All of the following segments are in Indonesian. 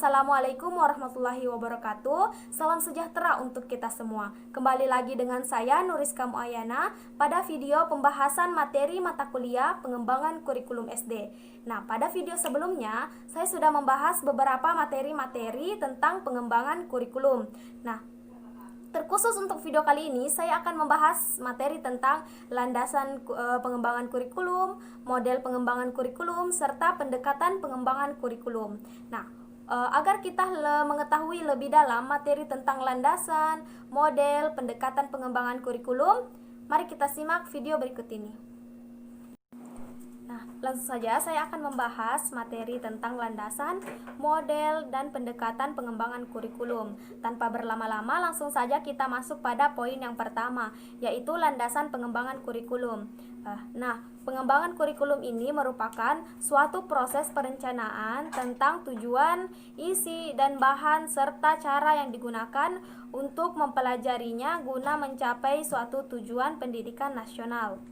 Assalamualaikum warahmatullahi wabarakatuh. Salam sejahtera untuk kita semua. Kembali lagi dengan saya Nuriska Muayana pada video pembahasan materi mata kuliah pengembangan kurikulum SD. Nah, pada video sebelumnya saya sudah membahas beberapa materi-materi tentang pengembangan kurikulum. Nah, terkhusus untuk video kali ini, saya akan membahas materi tentang landasan pengembangan kurikulum, model pengembangan kurikulum, serta pendekatan pengembangan kurikulum. Nah, agar kita mengetahui lebih dalam materi tentang landasan, model, pendekatan pengembangan kurikulum, mari kita simak video berikut ini. Nah, langsung saja saya akan membahas materi tentang landasan, model, dan pendekatan pengembangan kurikulum. Tanpa berlama-lama, langsung saja kita masuk pada poin yang pertama, yaitu landasan pengembangan kurikulum. Nah, pengembangan kurikulum ini merupakan suatu proses perencanaan tentang tujuan, isi, dan bahan, serta cara yang digunakan untuk mempelajarinya guna mencapai suatu tujuan pendidikan nasional.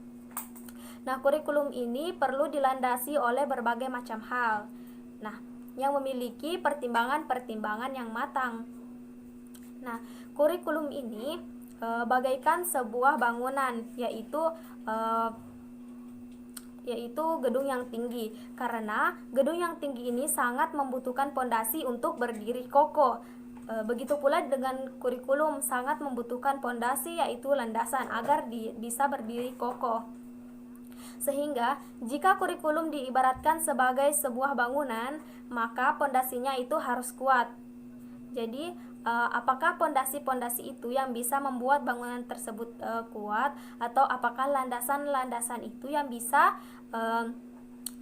Nah, kurikulum ini perlu dilandasi oleh berbagai macam hal. Nah, yang memiliki pertimbangan-pertimbangan yang matang. Nah, kurikulum ini bagaikan sebuah bangunan, yaitu gedung yang tinggi. Karena gedung yang tinggi ini sangat membutuhkan pondasi untuk berdiri kokoh. Begitu pula dengan kurikulum sangat membutuhkan pondasi, yaitu landasan agar bisa berdiri kokoh. Sehingga jika kurikulum diibaratkan sebagai sebuah bangunan, maka pondasinya itu harus kuat. Jadi apakah pondasi-pondasi itu yang bisa membuat bangunan tersebut kuat, atau apakah landasan-landasan itu yang bisa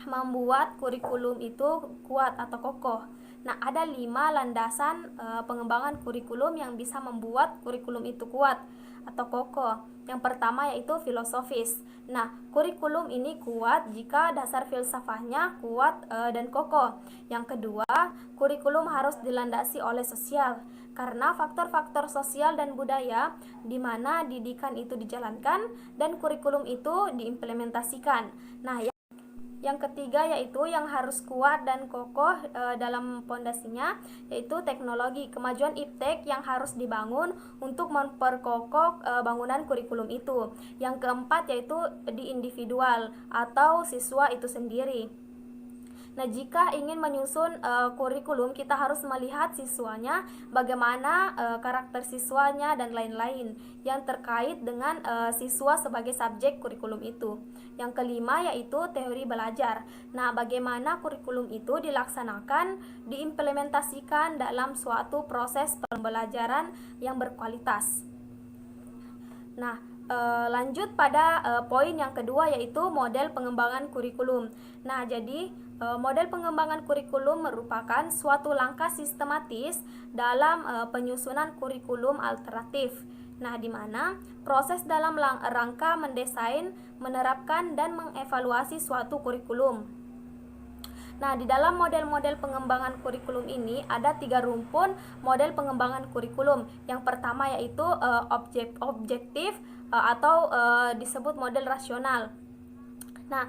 membuat kurikulum itu kuat atau kokoh? Nah, ada 5 landasan pengembangan kurikulum yang bisa membuat kurikulum itu kuat atau kokoh. Yang pertama yaitu filosofis. Nah, kurikulum ini kuat jika dasar filsafahnya kuat dan kokoh. Yang kedua, kurikulum harus dilandasi oleh sosial, karena faktor-faktor sosial dan budaya di mana didikan itu dijalankan dan kurikulum itu diimplementasikan. Nah, yang ketiga yaitu yang harus kuat dan kokoh dalam pondasinya, yaitu teknologi, kemajuan iptek yang harus dibangun untuk memperkokoh bangunan kurikulum itu. Yang keempat yaitu di individual atau siswa itu sendiri. Nah, jika ingin menyusun kurikulum, kita harus melihat siswanya, bagaimana karakter siswanya, dan lain-lain yang terkait dengan siswa sebagai subjek kurikulum itu. Yang kelima yaitu teori belajar. Nah, bagaimana kurikulum itu dilaksanakan, diimplementasikan dalam suatu proses pembelajaran yang berkualitas. Nah, lanjut pada poin yang kedua yaitu model pengembangan kurikulum. Nah, jadi model pengembangan kurikulum merupakan suatu langkah sistematis dalam penyusunan kurikulum alternatif. Nah, di mana proses dalam rangka mendesain, menerapkan, dan mengevaluasi suatu kurikulum. Nah, di dalam model-model pengembangan kurikulum ini ada 3 rumpun model pengembangan kurikulum. Yang pertama yaitu objektif atau disebut model rasional. Nah,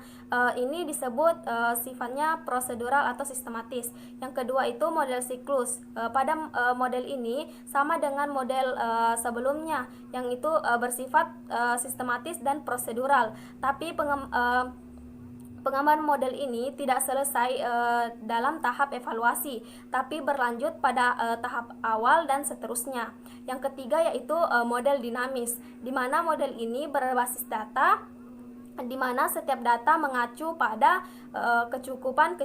ini disebut sifatnya prosedural atau sistematis. Yang kedua itu model siklus. Pada model ini sama dengan model sebelumnya, yang itu bersifat sistematis dan prosedural. Tapi pengembangan model ini tidak selesai dalam tahap evaluasi, tapi berlanjut pada tahap awal dan seterusnya. Yang ketiga yaitu model dinamis, di mana model ini berbasis data, di mana setiap data mengacu pada kecukupan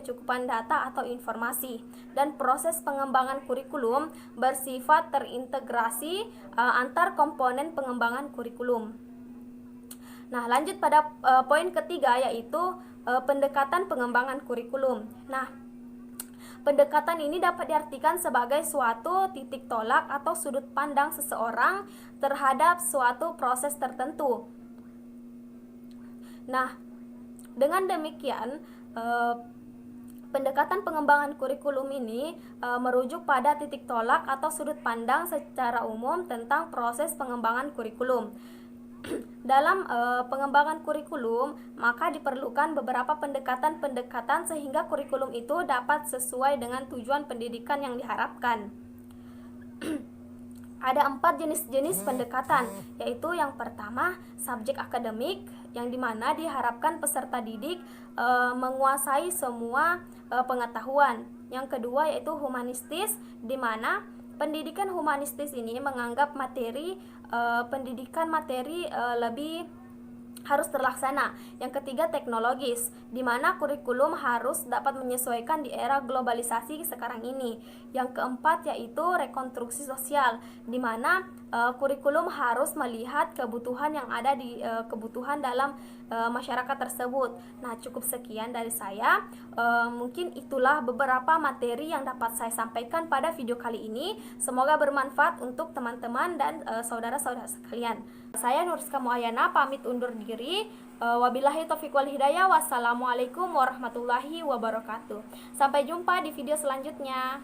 data atau informasi, dan proses pengembangan kurikulum bersifat terintegrasi antar komponen pengembangan kurikulum. Nah, lanjut pada poin ketiga yaitu pendekatan pengembangan kurikulum. Nah, pendekatan ini dapat diartikan sebagai suatu titik tolak atau sudut pandang seseorang terhadap suatu proses tertentu. Nah, dengan demikian pendekatan pengembangan kurikulum ini merujuk pada titik tolak atau sudut pandang secara umum tentang proses pengembangan kurikulum. Dalam pengembangan kurikulum, maka diperlukan beberapa pendekatan-pendekatan sehingga kurikulum itu dapat sesuai dengan tujuan pendidikan yang diharapkan. Ada 4 jenis-jenis pendekatan, yaitu yang pertama subjek akademik, yang dimana diharapkan peserta didik menguasai semua pengetahuan. Yang kedua yaitu humanistis, dimana pendidikan humanistis ini menganggap materi pendidikan materi lebih harus terlaksana. Yang ketiga teknologis, di mana kurikulum harus dapat menyesuaikan di era globalisasi sekarang ini. Yang keempat yaitu rekonstruksi sosial, di mana kurikulum harus melihat kebutuhan yang ada di kebutuhan dalam masyarakat tersebut. Nah, cukup sekian dari saya. Mungkin itulah beberapa materi yang dapat saya sampaikan pada video kali ini. Semoga bermanfaat untuk teman-teman dan saudara-saudara sekalian. Saya Nurska Muayana pamit undur diri. Wabillahi taufiq wal hidayah. Wassalamualaikum warahmatullahi wabarakatuh. Sampai jumpa di video selanjutnya.